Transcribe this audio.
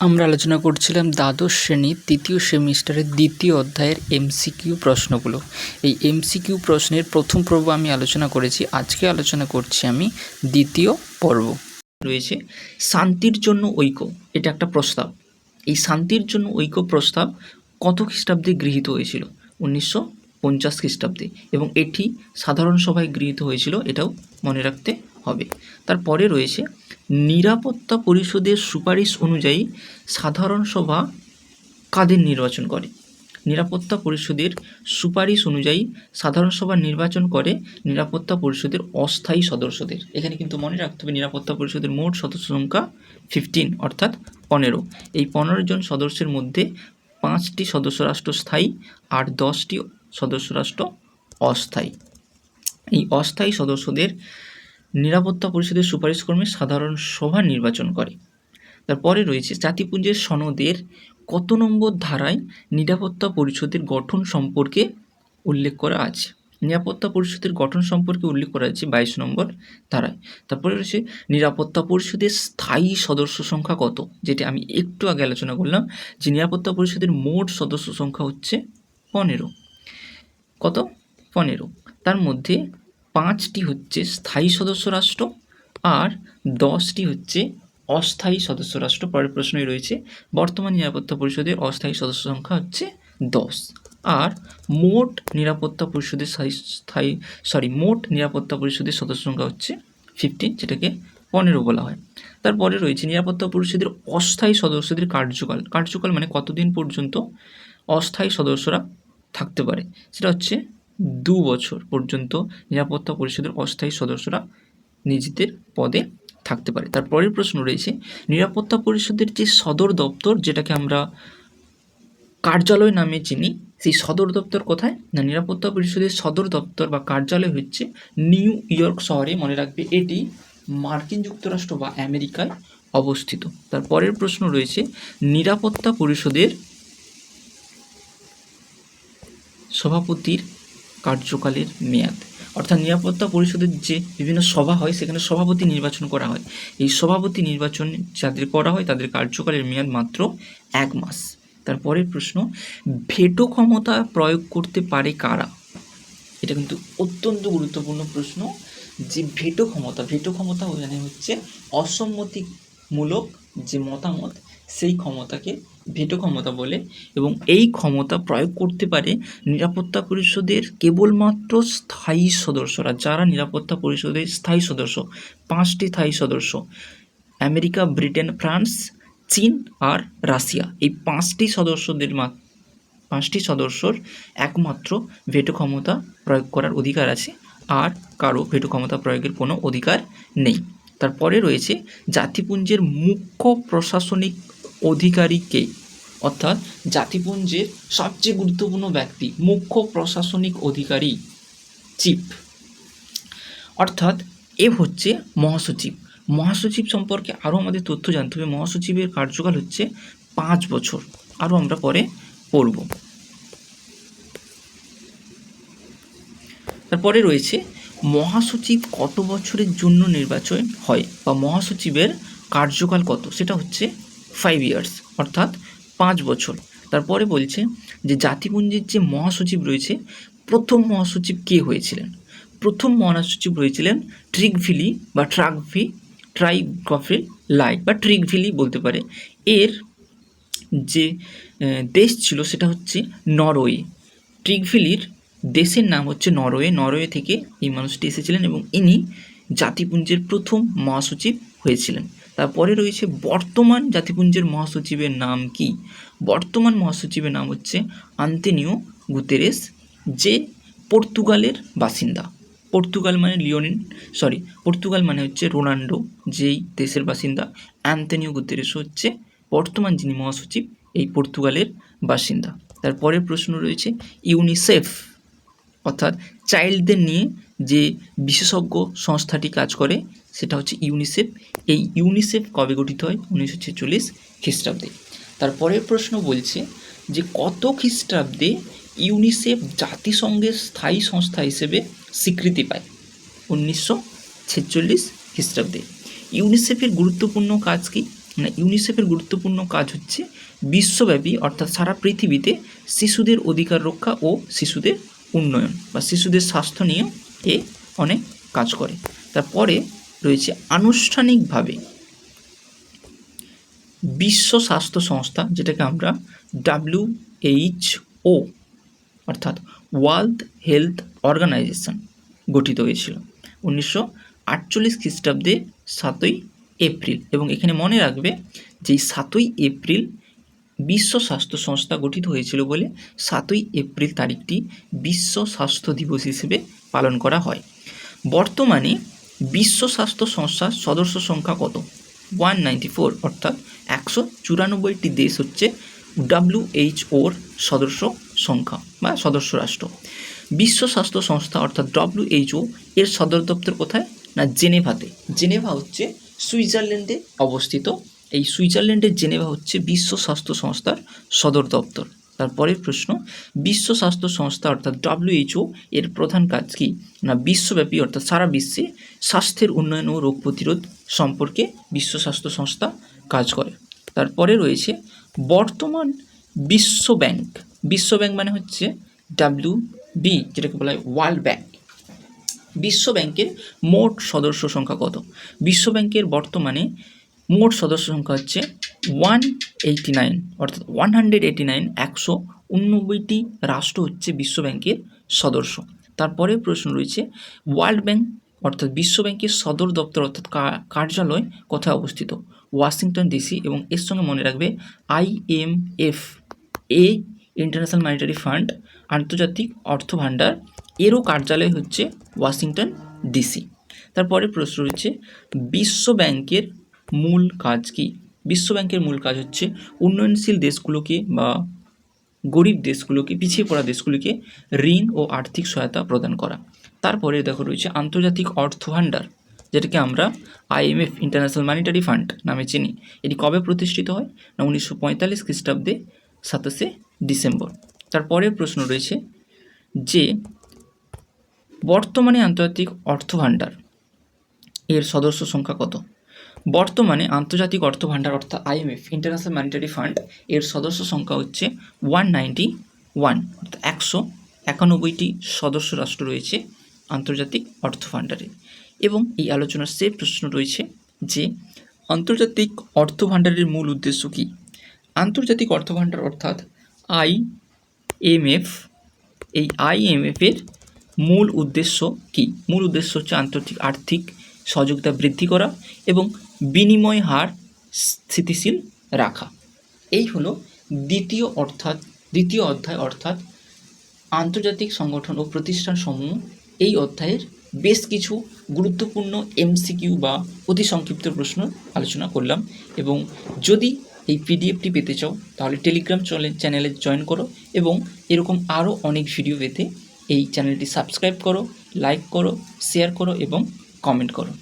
আমরা আলোচনা করছিলাম দ্বাদশ শ্রেণীর তৃতীয় সেমিস্টারের দ্বিতীয় অধ্যায়ের এমসিকিউ প্রশ্নগুলো। এই এমসিকিউ প্রশ্নের প্রথম পর্ব আমি আলোচনা করেছি, আজকে আলোচনা করছি আমি দ্বিতীয় পর্ব। রয়েছে শান্তির জন্য ঐক্য, এটা একটা প্রস্তাব। এই শান্তির জন্য ঐক্য প্রস্তাব কত খ্রিস্টাব্দে গৃহীত হয়েছিল? 1950 খ্রিস্টাব্দে, এবং এটি সাধারণ সভায় গৃহীত হয়েছিল, এটাও মনে রাখতে হবে। তারপরে রয়েছে নিরাপত্তা পরিষদের সুপারিশ অনুযায়ী সাধারণ সভা কাদের নির্বাচন করে? নিরাপত্তা পরিষদের সুপারিশ অনুযায়ী সাধারণ সভা নির্বাচন করে নিরাপত্তা পরিষদের অস্থায়ী সদস্যদের। এখানে কিন্তু মনে রাখতে হবে নিরাপত্তা পরিষদের মোট সদস্য সংখ্যা 15 অর্থাৎ 15। এই 15 জন সদস্যের মধ্যে 5টি সদস্য রাষ্ট্র স্থায়ী আর 10টি সদস্য রাষ্ট্র অস্থায়ী। এই অস্থায়ী সদস্যদের নিরাপত্তা পরিষদের সুপারিশ ক্রমে সাধারণ সভা নির্বাচন করে। তারপরে রয়েছে জাতিপুঞ্জের সনদের কত নম্বর ধারায় নিরাপত্তা পরিষদের গঠন সম্পর্কে উল্লেখ করা আছে? নিরাপত্তা পরিষদের গঠন সম্পর্কে উল্লেখ করা আছে 22 নম্বর ধারায়। তারপরে রয়েছে নিরাপত্তা পরিষদের স্থায়ী সদস্য সংখ্যা কত, যেটি আমি একটু আগে আলোচনা করলাম যে নিরাপত্তা পরিষদের মোট সদস্য সংখ্যা হচ্ছে 15। কত? 15। তার মধ্যে 5টি হচ্ছে স্থায়ী সদস্য রাষ্ট্র আর 10টি হচ্ছে অস্থায়ী সদস্য রাষ্ট্র। পরের প্রশ্নই রয়েছে বর্তমান নিরাপত্তা পরিষদের অস্থায়ী সদস্য সংখ্যা হচ্ছে 10, আর মোট নিরাপত্তা পরিষদের মোট নিরাপত্তা পরিষদের সদস্য সংখ্যা হচ্ছে 15, যেটাকে 15 বলা হয়। তারপরে রয়েছে নিরাপত্তা পরিষদের অস্থায়ী সদস্যদের কার্যকাল মানে কতদিন পর্যন্ত অস্থায়ী সদস্যরা থাকতে পারে? সেটা হচ্ছে 2 বছর পর্যন্ত নিরাপত্তা পরিষদের অস্থায়ী সদস্যরা নিজেদের পদে থাকতে পারে। তারপরের প্রশ্ন রয়েছে নিরাপত্তা পরিষদের যে সদর দপ্তর, যেটাকে আমরা কার্যালয় নামে চিনি, সেই সদর দপ্তর কোথায়? না, নিরাপত্তা পরিষদের সদর দপ্তর বা কার্যালয় হচ্ছে নিউ ইয়র্ক শহরে। মনে রাখবে এটি মার্কিন যুক্তরাষ্ট্র বা আমেরিকায় অবস্থিত। তারপরের প্রশ্ন রয়েছে নিরাপত্তা পরিষদের সভাপতির কার্যকালের মেয়াদ, অর্থাৎ নিরাপত্তা পরিষদের যে বিভিন্ন সভা হয় সেখানে সভাপতি নির্বাচন করা হয়। এই সভাপতি নির্বাচন যাদের করা হয় তাদের কার্যকালের মেয়াদ মাত্র 1 মাস। তারপরের প্রশ্ন ভেটো ক্ষমতা প্রয়োগ করতে পারে কারা? এটা কিন্তু অত্যন্ত গুরুত্বপূর্ণ প্রশ্ন যে ভেটো ক্ষমতা মানে হচ্ছে অসম্মতিমূলক যে মতামত, সেই ক্ষমতাকে ভেটো ক্ষমতা বলে, এবং এই ক্ষমতা প্রয়োগ করতে পারে নিরাপত্তা পরিষদের কেবলমাত্র স্থায়ী সদস্যরা। যারা নিরাপত্তা পরিষদের স্থায়ী সদস্য, 5টি স্থায়ী সদস্য, আমেরিকা, ব্রিটেন, ফ্রান্স, চীন আর রাশিয়া, এই 5টি সদস্যর একমাত্র ভেটো ক্ষমতা প্রয়োগ করার অধিকার আছে, আর কারো ভেটো ক্ষমতা প্রয়োগের কোনো অধিকার নেই। তারপরে রয়েছে জাতিপুঞ্জের মুখ্য প্রশাসনিক অধিকারী কে? অর্থাৎ জাতিপুঞ্জের সবচেয়ে গুরুত্বপূর্ণ ব্যক্তি, মুখ্য প্রশাসনিক অধিকারী, চিফ। অর্থাৎ এ হচ্ছে মহাসচিব। মহাসচিব সম্পর্কে আরও আমাদের তথ্য জানতে হবে। মহাসচিবের কার্যকাল হচ্ছে 5 বছর, আরও আমরা পরে পড়ব। তারপরে রয়েছে মহাসচিব কত বছরের জন্য নির্বাচন হয় বা মহাসচিবের কার্যকাল কত? সেটা হচ্ছে 5 ইয়ার্স অর্থাৎ 5 বছর। তারপরে বলছে যে জাতিপুঞ্জের যে মহাসচিব রয়েছে, প্রথম মহাসচিব কে হয়েছিলেন? প্রথম মহাসচিব হয়েছিলেন ট্রিগভিলি বা ট্রাইগভেলাই বা ট্রিগভিলি বলতে পারে। এর যে দেশ ছিল সেটা হচ্ছে নরওয়ে। ট্রিগভিলির দেশের নাম হচ্ছে নরওয়ে। নরওয়ে থেকে এই মানুষটি এসেছিলেন এবং ইনি জাতিপুঞ্জের প্রথম মহাসচিব হয়েছিলেন। তারপরে রয়েছে বর্তমান জাতিপুঞ্জের মহাসচিবের নাম কি? বর্তমান মহাসচিবের নাম হচ্ছে আন্তোনিও গুতেরেস, যে পর্তুগালের বাসিন্দা। পর্তুগাল মানে হচ্ছে রোনাল্ডো, যেই দেশের বাসিন্দা। আন্তোনিও গুতেরেস হচ্ছে বর্তমান যিনি মহাসচিব, এই পর্তুগালের বাসিন্দা। তারপরের প্রশ্ন রয়েছে ইউনিসেফ, অর্থাৎ চাইল্ডদের নিয়ে যে বিশেষজ্ঞ সংস্থাটি কাজ করে সেটা হচ্ছে ইউনিসেফ। এই ইউনিসেফ কবে গঠিত হয়? 1946 খ্রিস্টাব্দে। তারপরের প্রশ্ন বলছে যে কত খ্রিস্টাব্দে ইউনিসেফ জাতিসংঘের স্থায়ী সংস্থা হিসেবে স্বীকৃতি পায়? 1946 খ্রিস্টাব্দে। ইউনিসেফের গুরুত্বপূর্ণ কাজ কি? মানে ইউনিসেফের গুরুত্বপূর্ণ কাজ হচ্ছে বিশ্বব্যাপী অর্থাৎ সারা পৃথিবীতে শিশুদের অধিকার রক্ষা ও শিশুদের উন্নয়ন বা শিশুদের স্বাস্থ্য নিয়ে এ অনেক কাজ করে। তারপরে রয়েছে আনুষ্ঠানিকভাবে বিশ্ব স্বাস্থ্য সংস্থা, যেটাকে আমরা WHO অর্থাৎ ওয়ার্ল্ড হেলথ অর্গানাইজেশন গঠিত হয়েছিল 1948 খ্রিস্টাব্দে 7ই এপ্রিল। এবং এখানে মনে রাখবে যে 7ই এপ্রিল বিশ্ব স্বাস্থ্য সংস্থা গঠিত হয়েছিল বলে 7ই এপ্রিল তারিখটি বিশ্ব স্বাস্থ্য দিবস হিসেবে পালন করা হয়। বর্তমানে বিশ্ব স্বাস্থ্য সংস্থার সদস্য সংখ্যা কত? 194, অর্থাৎ 194টি দেশ হচ্ছে WHOর সদস্য সংখ্যা বা সদস্য রাষ্ট্র। বিশ্ব স্বাস্থ্য সংস্থা অর্থাৎ WHO এর সদর দপ্তর কোথায়? না জেনেভাতে। জেনেভা হচ্ছে সুইজারল্যান্ডে অবস্থিত। এই সুইজারল্যান্ডের জেনেভা হচ্ছে বিশ্ব স্বাস্থ্য সংস্থার সদর দপ্তর। তারপরের প্রশ্ন, বিশ্ব স্বাস্থ্য সংস্থা অর্থাৎ WHO এর প্রধান কাজ কি? না বিশ্বব্যাপী অর্থাৎ সারা বিশ্বে স্বাস্থ্যের উন্নয়ন ও রোগ প্রতিরোধ সম্পর্কে বিশ্ব স্বাস্থ্য সংস্থা কাজ করে। তারপরে রয়েছে বর্তমান বিশ্ব ব্যাংক। বিশ্ব ব্যাংক মানে হচ্ছে WB, যেটাকে বলা হয় ওয়ার্ল্ড ব্যাংক। বিশ্ব ব্যাংকের মোট সদস্য সংখ্যা কত? বিশ্ব ব্যাংকের বর্তমানে মোট সদস্য সংখ্যা হচ্ছে 189, অর্থাৎ 189। 189টি রাষ্ট্র হচ্ছে বিশ্ব ব্যাংকের সদস্য। তারপরে প্রশ্ন রয়েছে ওয়ার্ল্ড ব্যাংক অর্থাৎ বিশ্ব ব্যাংকের সদর দপ্তর অর্থাৎ কার্যালয় কোথায় অবস্থিত? Washington DC. এবং এর সঙ্গে মনে রাখবে IMF, ইন্টারন্যাশনাল মনিটারি ফান্ড, আন্তর্জাতিক অর্থ ভাণ্ডার, এরও কার্যালয় হচ্ছে ওয়াশিংটন ডিসি। তারপরে প্রশ্ন রয়েছে বিশ্ব ব্যাংকের মূল কাজ কি? বিশ্ব ব্যাংকের মূল কাজ হচ্ছে উন্নয়নশীল দেশগুলোকে বা গরিব দেশগুলোকে, পিছিয়ে পড়া দেশগুলোকে ঋণ ও আর্থিক সহায়তা প্রদান করা। তারপরে দেখো রয়েছে আন্তর্জাতিক অর্থ ভাণ্ডার, যেটাকে আমরা IMF, ইন্টারন্যাশনাল মনিটারি ফান্ড নামে চিনি। এটি কবে প্রতিষ্ঠিত হয়? না 1945 খ্রিস্টাব্দে 27শে ডিসেম্বর। তারপরের প্রশ্ন রয়েছে যে বর্তমানে আন্তর্জাতিক অর্থ ভাণ্ডার এর সদস্য সংখ্যা কত? বর্তমানে আন্তর্জাতিক অর্থ ভাণ্ডার অর্থাৎ IMF, ইন্টারন্যাশনাল মনিটারি ফান্ড, এর সদস্য সংখ্যা হচ্ছে 191, অর্থাৎ 191টি সদস্য রাষ্ট্র রয়েছে আন্তর্জাতিক অর্থ ভাণ্ডারে। এবং এই আলোচনার শেষ প্রশ্ন রয়েছে যে আন্তর্জাতিক অর্থ ভাণ্ডারের মূল উদ্দেশ্য কী? আন্তর্জাতিক অর্থ ভাণ্ডার অর্থাৎ IMF, এই IMF-এর মূল উদ্দেশ্য কী? মূল উদ্দেশ্য হচ্ছে আন্তর্জাতিক আর্থিক সহযোগিতা বৃদ্ধি করা এবং বিনিময় হার স্থিতিশীল রাখা। এই হলো দ্বিতীয় অধ্যায় অর্থাৎ আন্তর্জাতিক সংগঠন ও প্রতিষ্ঠানসমূহ। এই অধ্যায়ের বেশ কিছু গুরুত্বপূর্ণ MCQ বা অতি সংক্ষিপ্ত প্রশ্ন আলোচনা করলাম। এবং যদি এই PDFটি পেতে চাও তাহলে টেলিগ্রাম চ্যানেলে জয়েন করো এবং এরকম আরও অনেক ভিডিও পেতে এই চ্যানেলটি সাবস্ক্রাইব করো, লাইক করো, শেয়ার করো এবং কমেন্ট করো।